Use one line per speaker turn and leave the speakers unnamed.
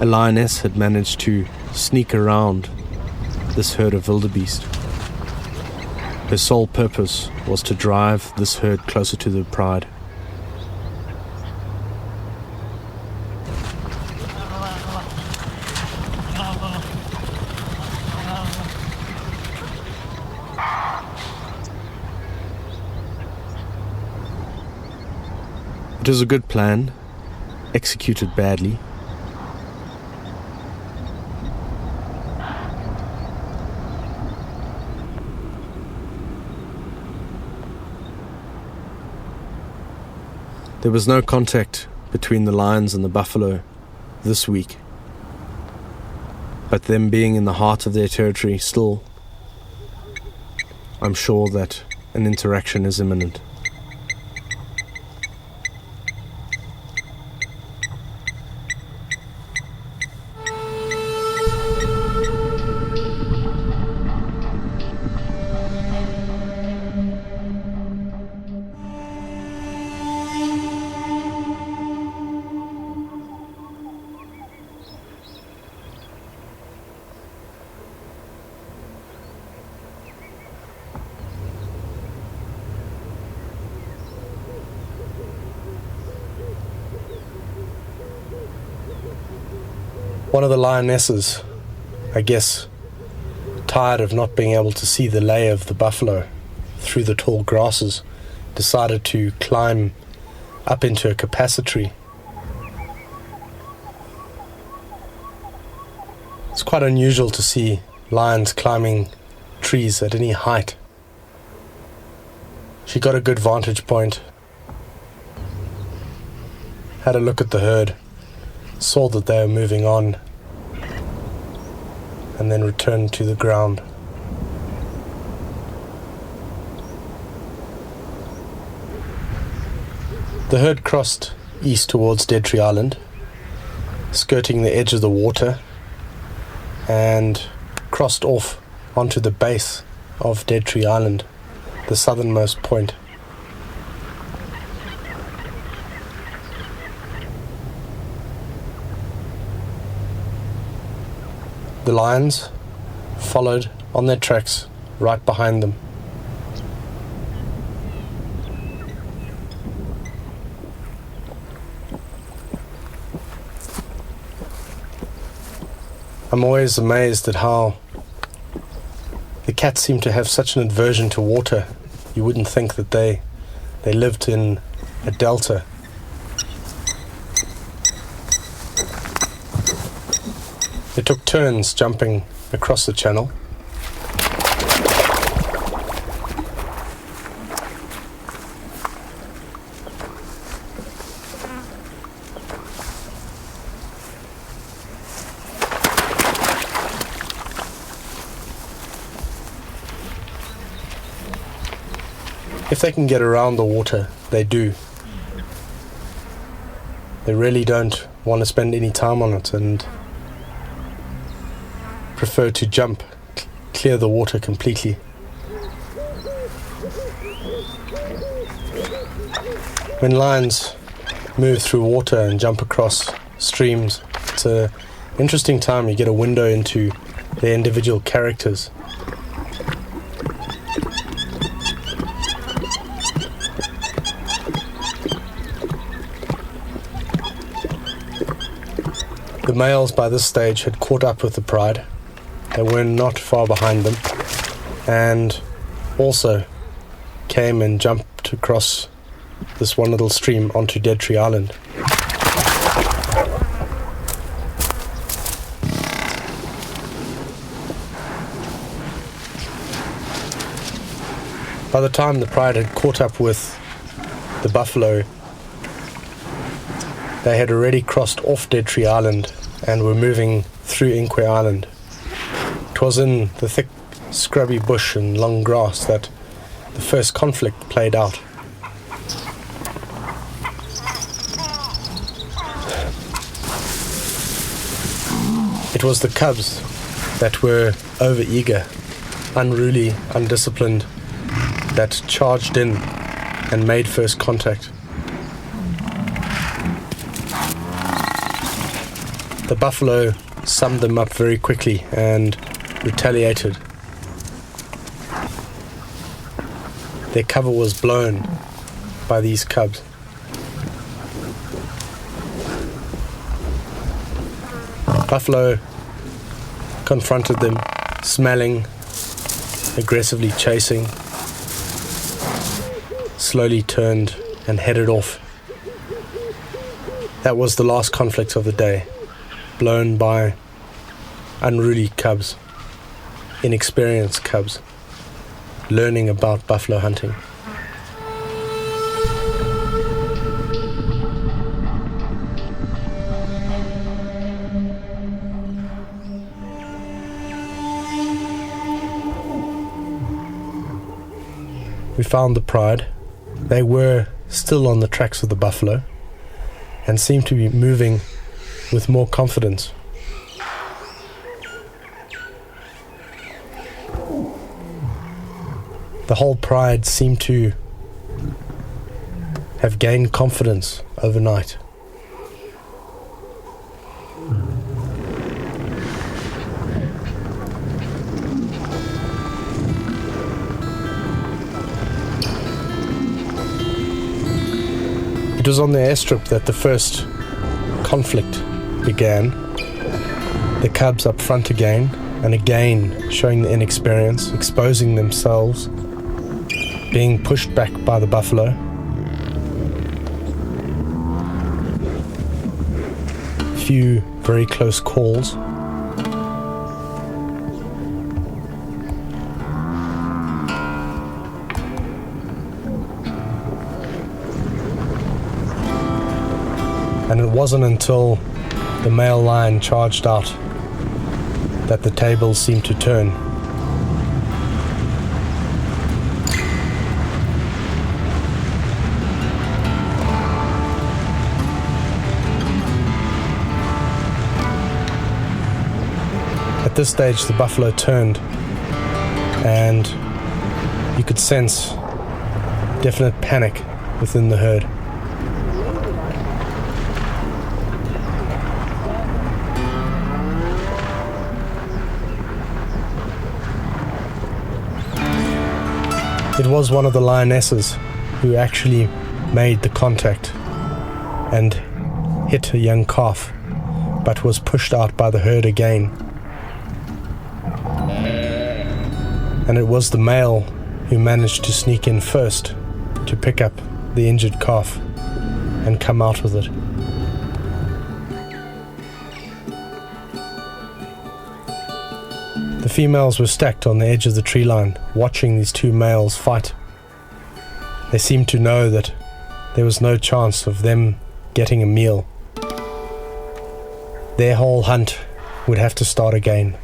A lioness had managed to sneak around this herd of wildebeest. Her sole purpose was to drive this herd closer to the pride. It was a good plan, executed badly. There was no contact between the lions and the buffalo this week, but them being in the heart of their territory still, I'm sure that an interaction is imminent. One of the lionesses, I guess, tired of not being able to see the lay of the buffalo through the tall grasses, decided to climb up into a capacity. It's quite unusual to see lions climbing trees at any height. She got a good vantage point, had a look at the herd, saw that they were moving on, and then returned to the ground. The herd crossed east towards Dead Tree Island, skirting the edge of the water, and crossed off onto the base of Dead Tree Island, the southernmost point. The lions followed on their tracks right behind them. I'm always amazed at how the cats seem to have such an aversion to water. You wouldn't think that they lived in a delta. They took turns jumping across the channel. If they can get around the water, they do. They really don't want to spend any time on it and prefer to jump, clear the water completely. When lions move through water and jump across streams, it's an interesting time. You get a window into their individual characters. The males by this stage had caught up with the pride. They were not far behind them, and also came and jumped across this one little stream onto Dead Tree Island. By the time the pride had caught up with the buffalo, they had already crossed off Dead Tree Island and were moving through Inque Island. It was in the thick, scrubby bush and long grass that the first conflict played out. It was the cubs that were overeager, unruly, undisciplined, that charged in and made first contact. The buffalo summed them up very quickly and retaliated. Their cover was blown by these cubs. Buffalo confronted them, smelling, aggressively chasing, slowly turned and headed off. That was the last conflict of the day, blown by unruly cubs, inexperienced cubs, learning about buffalo hunting. We found the pride. They were still on the tracks of the buffalo and seemed to be moving with more confidence. The whole pride seemed to have gained confidence overnight. It was on the airstrip that the first conflict began. The cubs up front again and again, showing the inexperience, exposing themselves, being pushed back by the buffalo. Few very close calls. And it wasn't until the male lion charged out that the tables seemed to turn. At this stage, the buffalo turned, and you could sense definite panic within the herd. It was one of the lionesses who actually made the contact and hit a young calf, but was pushed out by the herd again. And it was the male who managed to sneak in first to pick up the injured calf and come out with it. The females were stacked on the edge of the tree line, watching these two males fight. They seemed to know that there was no chance of them getting a meal. Their whole hunt would have to start again.